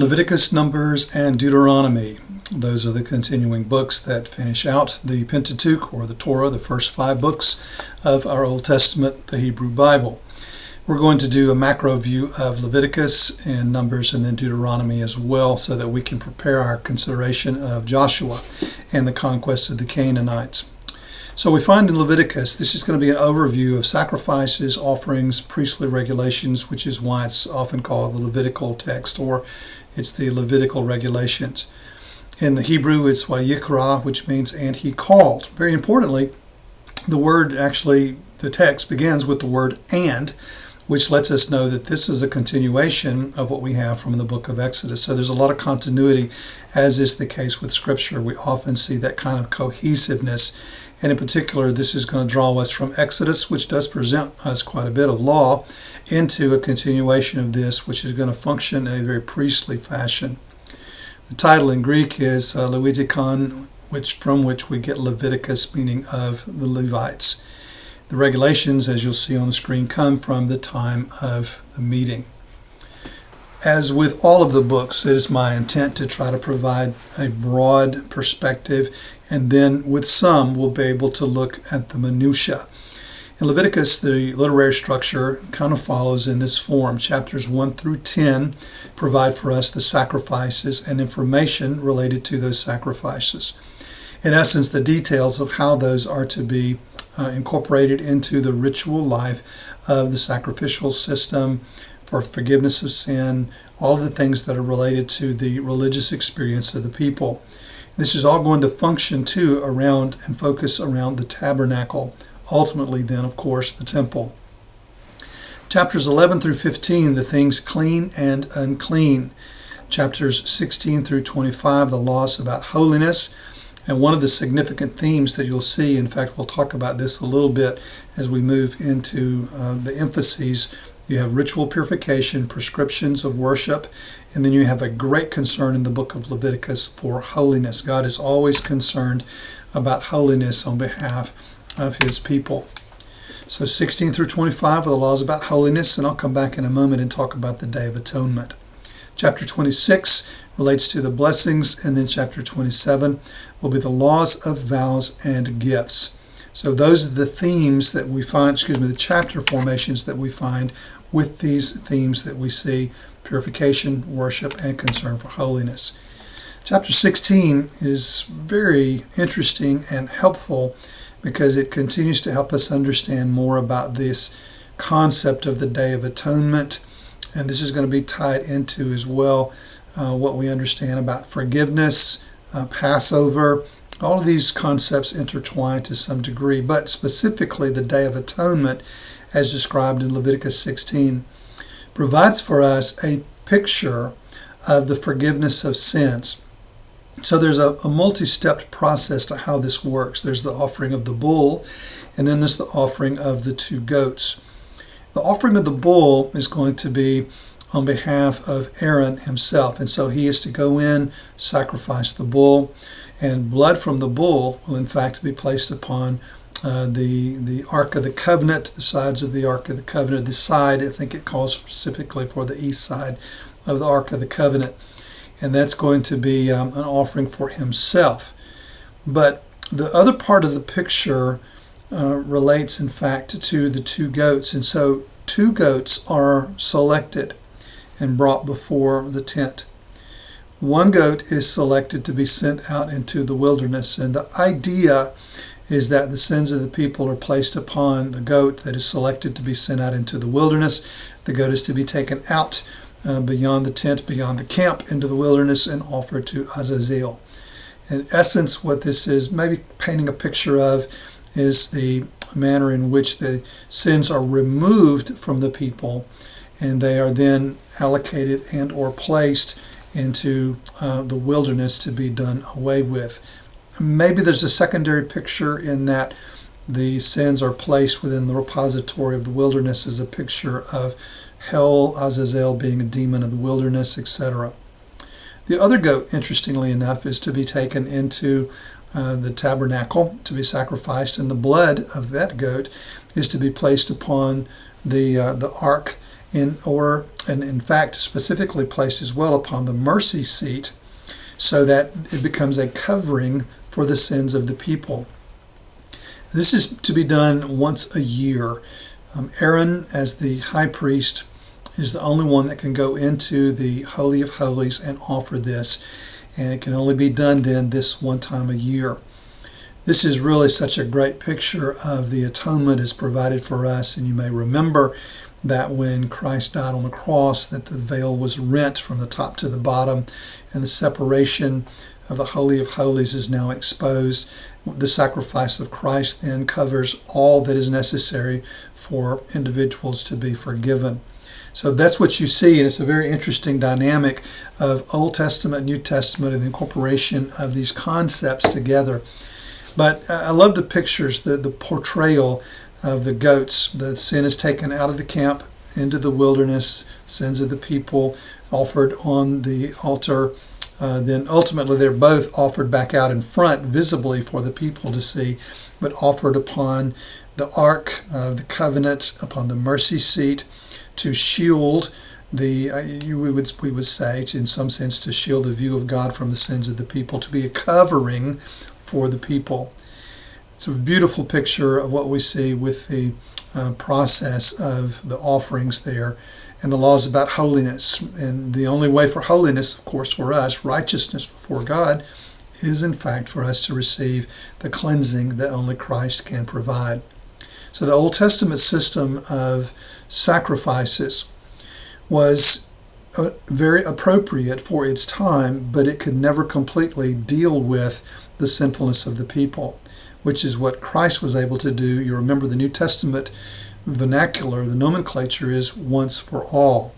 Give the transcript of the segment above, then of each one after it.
Leviticus, Numbers, and Deuteronomy. Those are the continuing books that finish out the Pentateuch, or the Torah, the first 5 books of our Old Testament, the Hebrew Bible. We're going to do a macro view of Leviticus and Numbers and then Deuteronomy as well, so that we can prepare our consideration of Joshua and the conquest of the Canaanites. So we find in Leviticus, this is going to be an overview of sacrifices, offerings, priestly regulations, which is why it's often called the Levitical text, or it's the Levitical regulations. In the Hebrew, it's Vayikra, which means "and he called." Very importantly, the word actually, the text begins with the word "and," which lets us know that this is a continuation of what we have from the book of Exodus. So there's a lot of continuity, as is the case with Scripture. We often see that kind of cohesiveness. And in particular, this is going to draw us from Exodus, which does present us quite a bit of law, into a continuation of this, which is going to function in a very priestly fashion. The title in Greek is Levitikon, from which we get Leviticus, meaning of the Levites. The regulations, as you'll see on the screen, come from the time of the meeting. As with all of the books, it is my intent to try to provide a broad perspective, and then with some we'll be able to look at the minutiae. In Leviticus, the literary structure kind of follows in this form. Chapters 1 through 10 provide for us the sacrifices and information related to those sacrifices. In essence, the details of how those are to be incorporated into the ritual life of the sacrificial system for forgiveness of sin, all of the things that are related to the religious experience of the people. This is all going to function too around and focus around the tabernacle, ultimately then, of course, the temple. Chapters 11 through 15, the things clean and unclean. Chapters 16 through 25, the laws about holiness. And one of the significant themes that you'll see, in fact, we'll talk about this a little bit as we move into the emphases. You have ritual purification, prescriptions of worship, and then you have a great concern in the book of Leviticus for holiness. God is always concerned about holiness on behalf of his people. So 16 through 25 are the laws about holiness, and I'll come back in a moment and talk about the Day of Atonement. Chapter 26 relates to the blessings, and then chapter 27 will be the laws of vows and gifts. So those are the themes that we find, the chapter formations that we find with these themes that we see: purification, worship, and concern for holiness. Chapter 16 is very interesting and helpful because it continues to help us understand more about this concept of the Day of Atonement. And this is going to be tied into as well what we understand about forgiveness, Passover. All of these concepts intertwine to some degree, but specifically the Day of Atonement, as described in Leviticus 16, provides for us a picture of the forgiveness of sins. So there's a multi-step process to how this works. There's the offering of the bull, and then there's the offering of the 2 goats. The offering of the bull is going to be on behalf of Aaron himself, and so he is to go in, sacrifice the bull, and blood from the bull will in fact be placed upon the Ark of the Covenant, the sides of the Ark of the Covenant, the side, I think it calls specifically for the east side of the Ark of the Covenant, and that's going to be an offering for himself. But the other part of the picture relates in fact to the 2 goats, and so 2 goats are selected and brought before the tent. 1 goat is selected to be sent out into the wilderness, and the idea is that the sins of the people are placed upon the goat that is selected to be sent out into the wilderness. The goat is to be taken out beyond the tent, beyond the camp, into the wilderness, and offered to Azazel. In essence, what this is maybe painting a picture of is the manner in which the sins are removed from the people, and they are then allocated and or placed into the wilderness to be done away with. Maybe there's a secondary picture in that the sins are placed within the repository of the wilderness as a picture of hell, Azazel being a demon of the wilderness, etc. The other goat, interestingly enough, is to be taken into the tabernacle to be sacrificed, and the blood of that goat is to be placed upon the ark or and in fact specifically placed as well upon the mercy seat, so that it becomes a covering for the sins of the people. This is to be done once a year. Aaron, as the high priest, is the only one that can go into the Holy of Holies and offer this, and it can only be done then this one time a year. This is really such a great picture of the atonement as provided for us, and you may remember that when Christ died on the cross, that the veil was rent from the top to the bottom, and the separation of the Holy of Holies is now exposed. The sacrifice of Christ then covers all that is necessary for individuals to be forgiven. So that's what you see, and it's a very interesting dynamic of Old Testament, New Testament, and the incorporation of these concepts together. But I love the pictures, the portrayal of the goats. The sin is taken out of the camp into the wilderness, sins of the people offered on the altar. Then ultimately they're both offered back out in front visibly for the people to see, but offered upon the Ark of the Covenant, upon the mercy seat, to shield we would say, in some sense, to shield the view of God from the sins of the people, to be a covering for the people. It's a beautiful picture of what we see with the process of the offerings there and the laws about holiness. And the only way for holiness, of course, for us, righteousness before God, is in fact for us to receive the cleansing that only Christ can provide. So the Old Testament system of sacrifices was very appropriate for its time, but it could never completely deal with the sinfulness of the people, which is what Christ was able to do. You remember the New Testament vernacular, the nomenclature is once for all.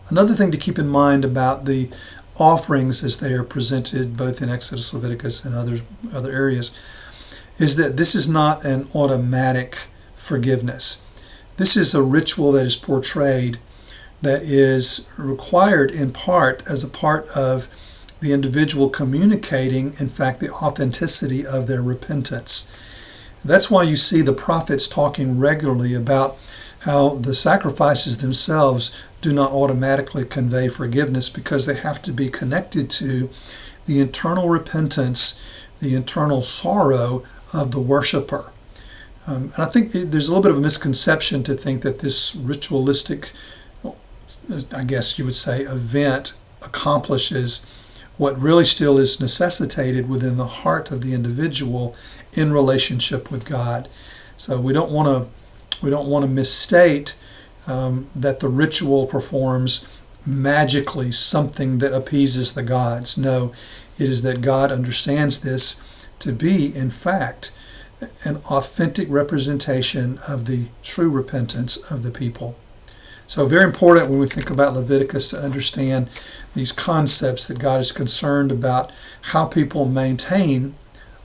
Another thing to keep in mind about the offerings as they are presented both in Exodus, Leviticus, and other areas is that this is not an automatic forgiveness. This is a ritual that is portrayed, that is required in part as a part of the individual communicating, in fact, the authenticity of their repentance. That's why you see the prophets talking regularly about how the sacrifices themselves do not automatically convey forgiveness, because they have to be connected to the internal repentance, the internal sorrow of the worshiper. And I think there's a little bit of a misconception to think that this ritualistic, I guess you would say, event accomplishes what really still is necessitated within the heart of the individual in relationship with God. So we don't want to misstate that the ritual performs magically something that appeases the gods. No, it is that God understands this to be, in fact, an authentic representation of the true repentance of the people. So very important when we think about Leviticus to understand these concepts, that God is concerned about how people maintain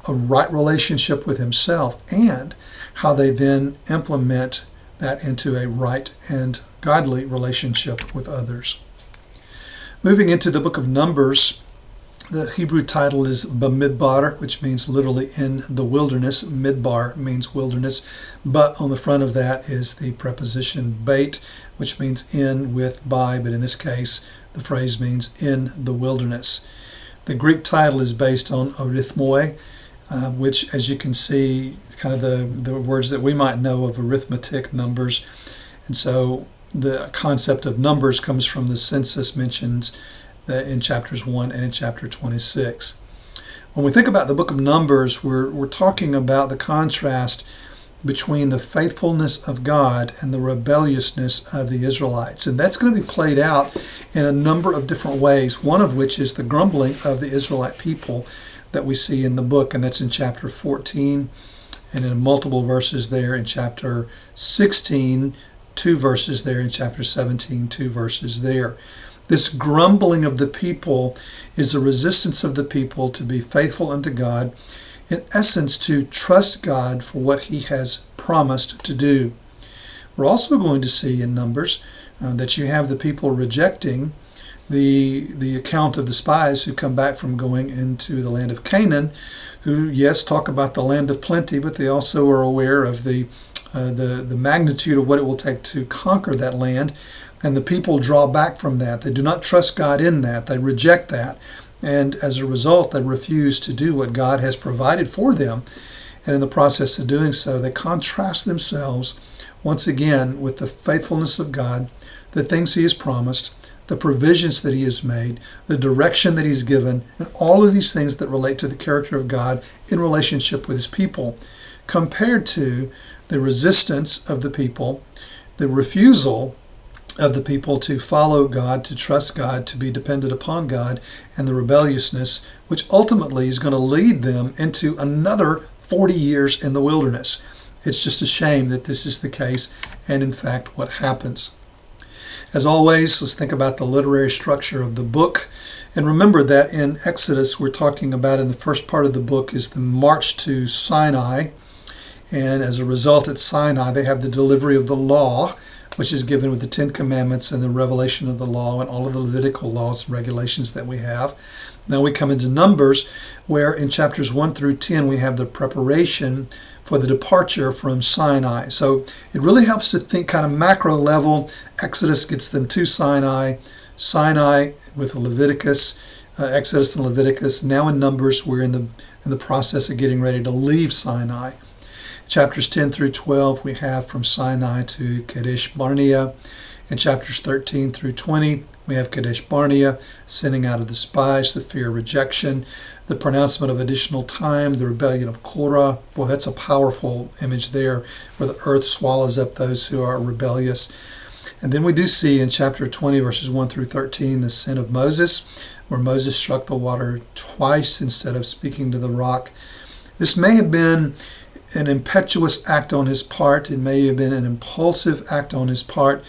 a right relationship with himself and how they then implement that into a right and godly relationship with others. Moving into the book of Numbers, the Hebrew title is Bamidbar, which means literally in the wilderness. Midbar means wilderness, but on the front of that is the preposition bait, which means in, with, by, but in this case the phrase means in the wilderness. The Greek title is based on arithmoi, which, as you can see, kind of the words that we might know of arithmetic, numbers. And so the concept of numbers comes from the census mentions in chapters 1 and in chapter 26. When we think about the book of Numbers, we're talking about the contrast between the faithfulness of God and the rebelliousness of the Israelites. And that's going to be played out in a number of different ways, one of which is the grumbling of the Israelite people that we see in the book, and that's in chapter 14, and in multiple verses there in chapter 16, 2 verses there in chapter 17, 2 verses there. This grumbling of the people is a resistance of the people to be faithful unto God, in essence to trust God for what he has promised to do. We're also going to see in Numbers that you have the people rejecting the account of the spies who come back from going into the land of Canaan, who, yes, talk about the land of plenty, but they also are aware of the magnitude of what it will take to conquer that land. And the people draw back from that. They do not trust God in that. They reject that. And as a result, they refuse to do what God has provided for them. And in the process of doing so, they contrast themselves once again with the faithfulness of God, the things He has promised, the provisions that He has made, the direction that He's given, and all of these things that relate to the character of God in relationship with His people, compared to the resistance of the people, the refusal of the people to follow God, to trust God, to be dependent upon God, and the rebelliousness, which ultimately is going to lead them into another 40 years in the wilderness. It's just a shame that this is the case, and in fact what happens. As always, let's think about the literary structure of the book. And remember that in Exodus, we're talking about in the first part of the book is the march to Sinai. And as a result at Sinai, they have the delivery of the law, which is given with the Ten Commandments and the revelation of the law and all of the Levitical laws and regulations that we have. Now we come into Numbers, where in chapters 1 through 10 we have the preparation for the departure from Sinai. So it really helps to think kind of macro level. Exodus gets them to Sinai, Sinai with Leviticus, Exodus and Leviticus. Now in Numbers, we're in the process of getting ready to leave Sinai. Chapters 10 through 12, we have from Sinai to Kadesh Barnea. In chapters 13 through 20, we have Kadesh Barnea, sending out of the spies, the fear of rejection, the pronouncement of additional time, the rebellion of Korah. Boy, that's a powerful image there, where the earth swallows up those who are rebellious. And then we do see in chapter 20, verses 1 through 13, the sin of Moses, where Moses struck the water twice instead of speaking to the rock. This may have been an impetuous act on his part. It may have been an impulsive act on his part.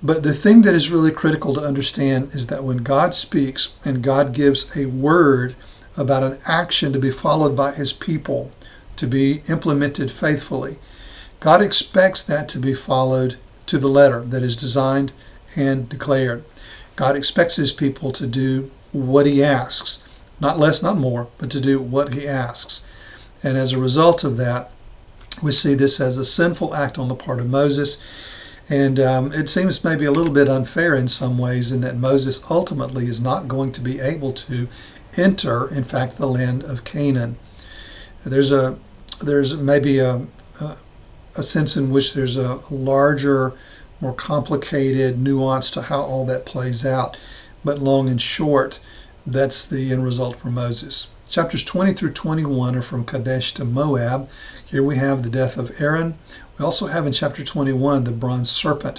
But the thing that is really critical to understand is that when God speaks and God gives a word about an action to be followed by His people, to be implemented faithfully, God expects that to be followed to the letter that is designed and declared. God expects His people to do what He asks, not less, not more, but to do what He asks. And as a result of that, we see this as a sinful act on the part of Moses. And it seems maybe a little bit unfair in some ways, in that Moses ultimately is not going to be able to enter, in fact, the land of Canaan. There's maybe a sense in which there's a larger, more complicated nuance to how all that plays out. But long and short, that's the end result for Moses. Chapters 20 through 21 are from Kadesh to Moab. Here we have the death of Aaron. We also have in chapter 21 the bronze serpent,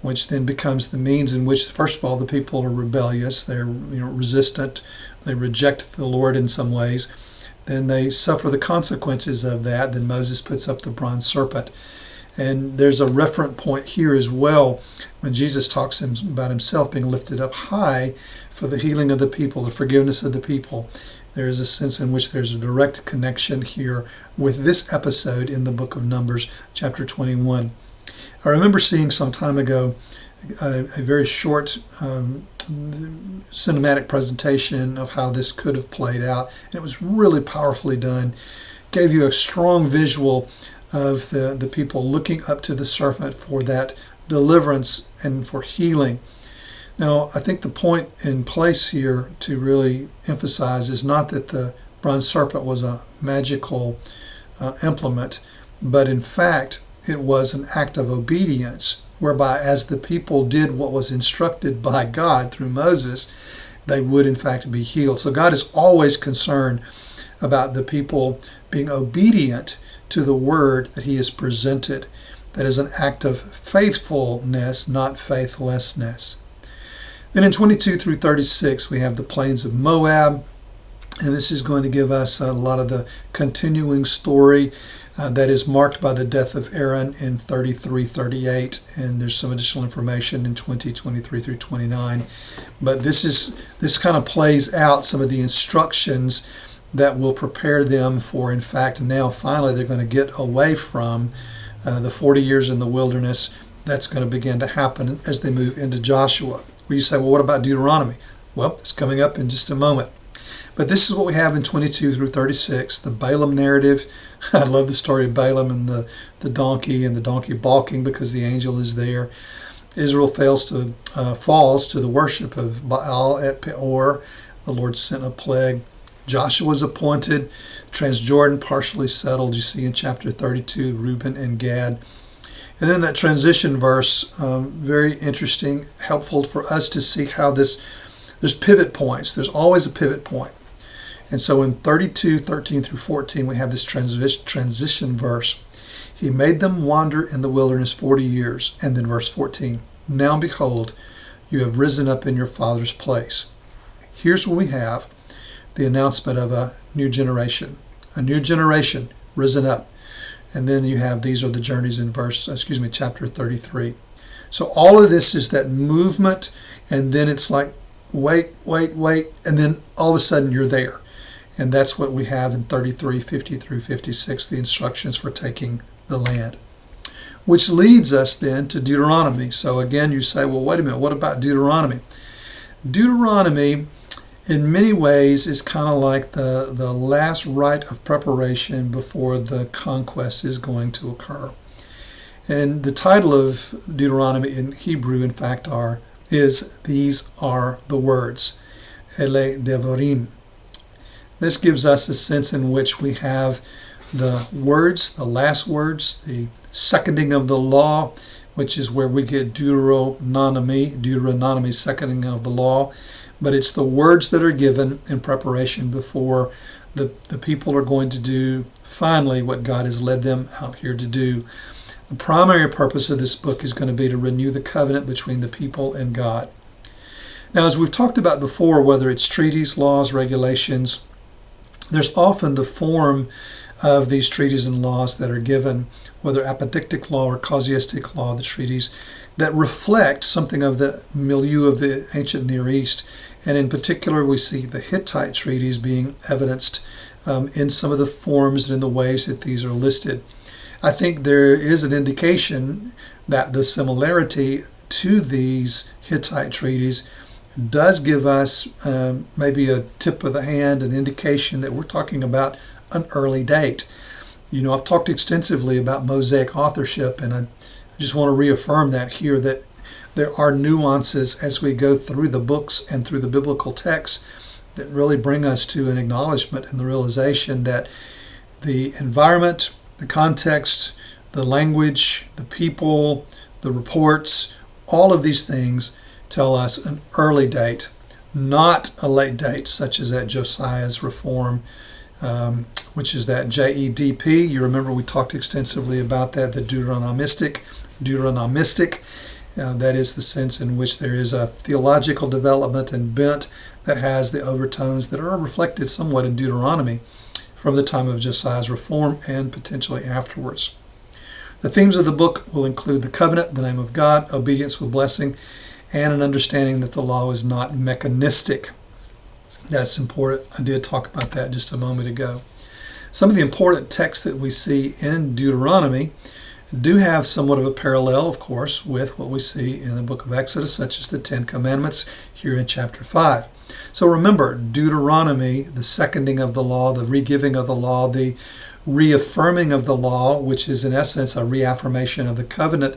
which then becomes the means in which, first of all, the people are rebellious. They're resistant. They reject the Lord in some ways. Then they suffer the consequences of that. Then Moses puts up the bronze serpent. And there's a referent point here as well when Jesus talks about Himself being lifted up high for the healing of the people, the forgiveness of the people. There is a sense in which there's a direct connection here with this episode in the book of Numbers, chapter 21. I remember seeing some time ago a very short cinematic presentation of how this could have played out. And it was really powerfully done. Gave you a strong visual of the people looking up to the serpent for that deliverance and for healing. Now, I think the point in place here to really emphasize is not that the bronze serpent was a magical implement, but in fact, it was an act of obedience, whereby as the people did what was instructed by God through Moses, they would in fact be healed. So God is always concerned about the people being obedient to the word that He has presented. That is an act of faithfulness, not faithlessness. Then in 22 through 36, we have the plains of Moab, and this is going to give us a lot of the continuing story that is marked by the death of Aaron in 33-38, and there's some additional information in 23 through 29. But this kind of plays out some of the instructions that will prepare them for, in fact, now finally they're going to get away from the 40 years in the wilderness. That's going to begin to happen as they move into Joshua. Well, you say, well, what about Deuteronomy? Well, it's coming up in just a moment. But this is what we have in 22 through 36, the Balaam narrative. I love the story of Balaam and the donkey balking because the angel is there. Israel falls to the worship of Baal at Peor. The Lord sent a plague. Joshua was appointed. Transjordan partially settled. You see in chapter 32, Reuben and Gad. And then that transition verse, very interesting, helpful for us to see how there's pivot points. There's always a pivot point. And so in 32, 13 through 14, we have this transition verse. He made them wander in the wilderness 40 years. And then verse 14, now behold, you have risen up in your father's place. Here's what we have, the announcement of a new generation risen up. And then you have, these are the journeys in chapter 33. So all of this is that movement, and then it's like, wait, and then all of a sudden you're there. And that's what we have in 33, 50 through 56, the instructions for taking the land. Which leads us then to Deuteronomy. So again, you say, well, wait a minute, what about Deuteronomy? Deuteronomy, in many ways, is kind of like the last rite of preparation before the conquest is going to occur. And the title of Deuteronomy in Hebrew, in fact, is These Are the Words, Ele Devarim. This gives us a sense in which we have the words, the last words, the seconding of the law, which is where we get Deuteronomy, seconding of the law. But it's the words that are given in preparation before the people are going to do finally what God has led them out here to do. The primary purpose of this book is going to be to renew the covenant between the people and God. Now, as we've talked about before, whether it's treaties, laws, regulations, there's often the form of these treaties and laws that are given, whether apodictic law or casuistic law, the treaties that reflect something of the milieu of the ancient Near East. And in particular, we see the Hittite treaties being evidenced in some of the forms and in the ways that these are listed. I think there is an indication that the similarity to these Hittite treaties does give us maybe a tip of the hand, an indication that we're talking about an early date. You know, I've talked extensively about Mosaic authorship, and I just want to reaffirm that here, that there are nuances as we go through the books and through the biblical texts that really bring us to an acknowledgement and the realization that the environment, the context, the language, the people, the reports, all of these things tell us an early date, not a late date, such as at Josiah's reform, which is that JEDP. You remember we talked extensively about that, the Deuteronomistic. That is the sense in which there is a theological development and bent that has the overtones that are reflected somewhat in Deuteronomy from the time of Josiah's reform and potentially afterwards. The themes of the book will include the covenant, the name of God, obedience with blessing, and an understanding that the law is not mechanistic. That's important. I did talk about that just a moment ago. Some of the important texts that we see in Deuteronomy do have somewhat of a parallel, of course, with what we see in the book of Exodus, such as the Ten Commandments here in chapter 5. So remember, Deuteronomy, the seconding of the law, the regiving of the law, the reaffirming of the law, which is in essence a reaffirmation of the covenant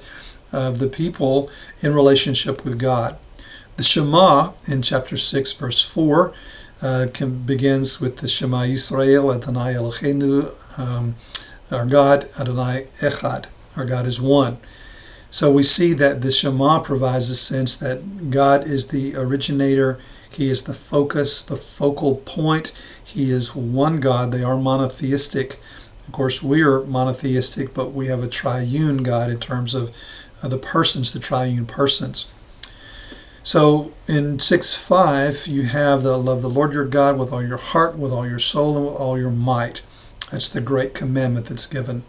of the people in relationship with God. The Shema in chapter 6, verse 4, begins with the Shema Yisrael, Adonai Eloheinu, our God, Adonai Echad, our God is one. So we see that the Shema provides a sense that God is the originator, He is the focus, the focal point. He is one God. They are monotheistic. Of course, we are monotheistic, but we have a triune God in terms of the persons, the triune persons. So in 6:5, you have the love the Lord your God with all your heart, with all your soul, and with all your might. That's the great commandment that's given.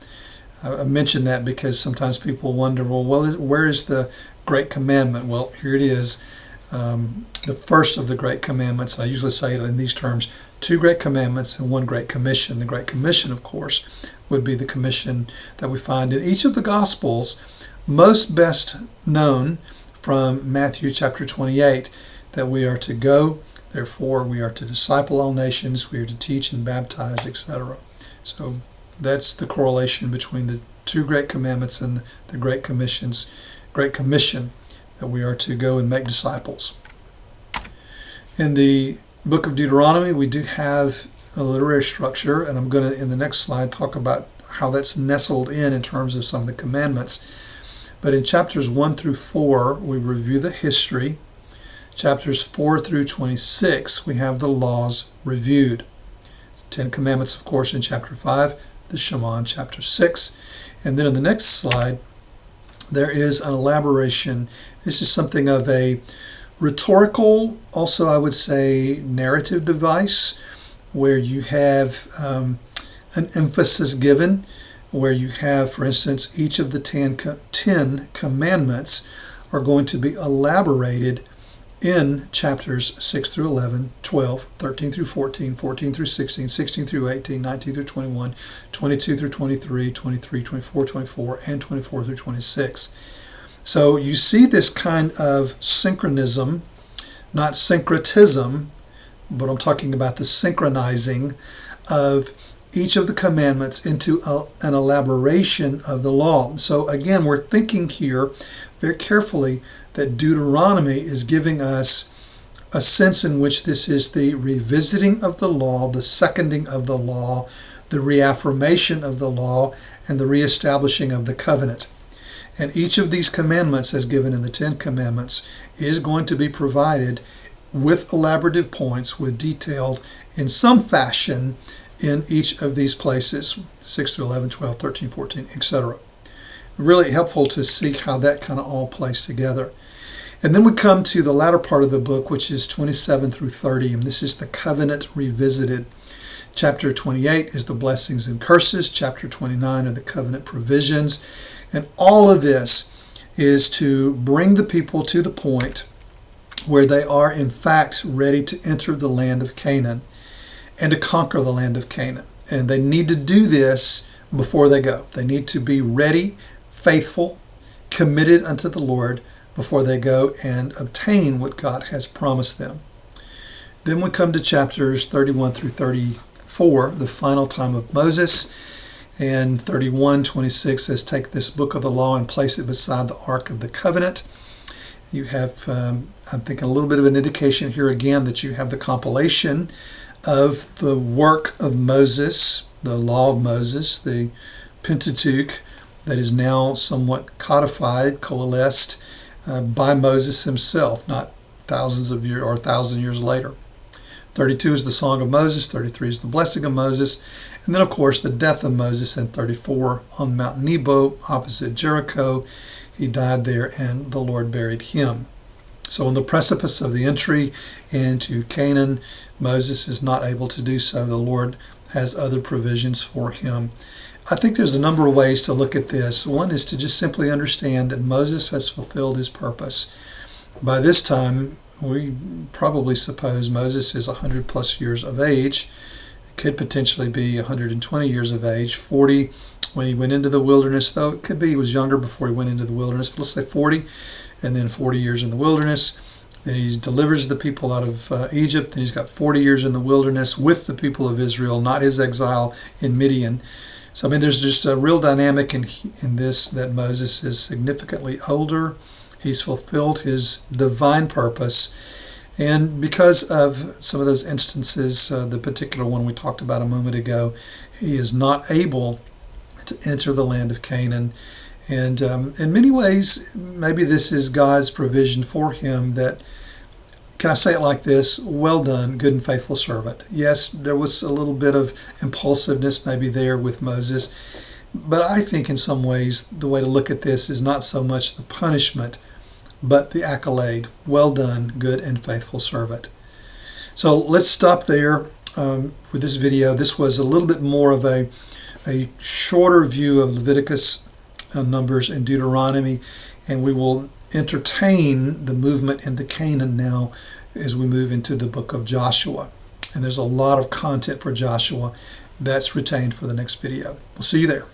I mention that because sometimes people wonder, well, where is the great commandment? Well, here it is. The first of the great commandments. I usually say it in these terms: 2 great commandments and 1 great commission. The great commission, of course, would be the commission that we find in each of the Gospels, most best known from Matthew chapter 28, that we are to go, therefore we are to disciple all nations, we are to teach and baptize, etc. So that's the correlation between the 2 great commandments and the great commission that we are to go and make disciples. In the book of Deuteronomy, we do have a literary structure, and I'm going to, in the next slide, talk about how that's nestled in terms of some of the commandments. But in chapters 1 through 4, we review the history. Chapters 4 through 26, we have the laws reviewed. 10 Commandments, of course, in chapter 5, the Shema in chapter 6. And then in the next slide, there is an elaboration. This is something of a rhetorical, also I would say narrative device, where you have an emphasis given, where you have, for instance, each of the 10 commandments are going to be elaborated in chapters 6 through 11, 12, 13 through 14, 14 through 16, 16 through 18, 19 through 21, 22 through 23, 23, 24, 24, and 24 through 26. So you see this kind of synchronism, not syncretism, but I'm talking about the synchronizing of each of the commandments into an elaboration of the law. So again, we're thinking here very carefully that Deuteronomy is giving us a sense in which this is the revisiting of the law, the seconding of the law, the reaffirmation of the law, and the reestablishing of the covenant. And each of these commandments, as given in the 10 Commandments, is going to be provided with elaborative points, with detailed in some fashion in each of these places, 6 through 11, 12, 13, 14, etc. Really helpful to see how that kind of all plays together. And then we come to the latter part of the book, which is 27 through 30, and this is the covenant revisited. Chapter 28 is the blessings and curses. Chapter 29 are the covenant provisions. And all of this is to bring the people to the point where they are in fact ready to enter the land of Canaan and to conquer the land of Canaan. And they need to do this before they go. They need to be ready, faithful, committed unto the Lord before they go and obtain what God has promised them. Then we come to chapters 31 through 34, the final time of Moses. And 31:26 says, take this book of the law and place it beside the ark of the covenant. You have, I think, a little bit of an indication here again that you have the compilation of the work of Moses, the law of Moses, the Pentateuch, that is now somewhat codified, coalesced by Moses himself, not thousands of years or 1,000 years later. 32 is the Song of Moses, 33 is the Blessing of Moses, and then of course the death of Moses in 34 on Mount Nebo opposite Jericho. He died there and the Lord buried him. So on the precipice of the entry into Canaan, Moses is not able to do so. The Lord has other provisions for him. I think there's a number of ways to look at this. One is to just simply understand that Moses has fulfilled his purpose. By this time, we probably suppose Moses is 100 plus years of age. It could potentially be 120 years of age, 40 when he went into the wilderness, though it could be he was younger before he went into the wilderness, but let's say 40, and then 40 years in the wilderness. Then he delivers the people out of Egypt, and he's got 40 years in the wilderness with the people of Israel, not his exile in Midian. So, I mean, there's just a real dynamic in this, that Moses is significantly older. He's fulfilled his divine purpose. And because of some of those instances, the particular one we talked about a moment ago, he is not able to enter the land of Canaan. And in many ways, maybe this is God's provision for him that, can I say it like this? Well done, good and faithful servant. Yes, there was a little bit of impulsiveness maybe there with Moses, but I think in some ways the way to look at this is not so much the punishment, but the accolade. Well done, good and faithful servant. So let's stop there with this video. This was a little bit more of a shorter view of Leviticus, Numbers, and Deuteronomy, and we will entertain the movement into Canaan now as we move into the book of Joshua. And there's a lot of content for Joshua that's retained for the next video. We'll see you there.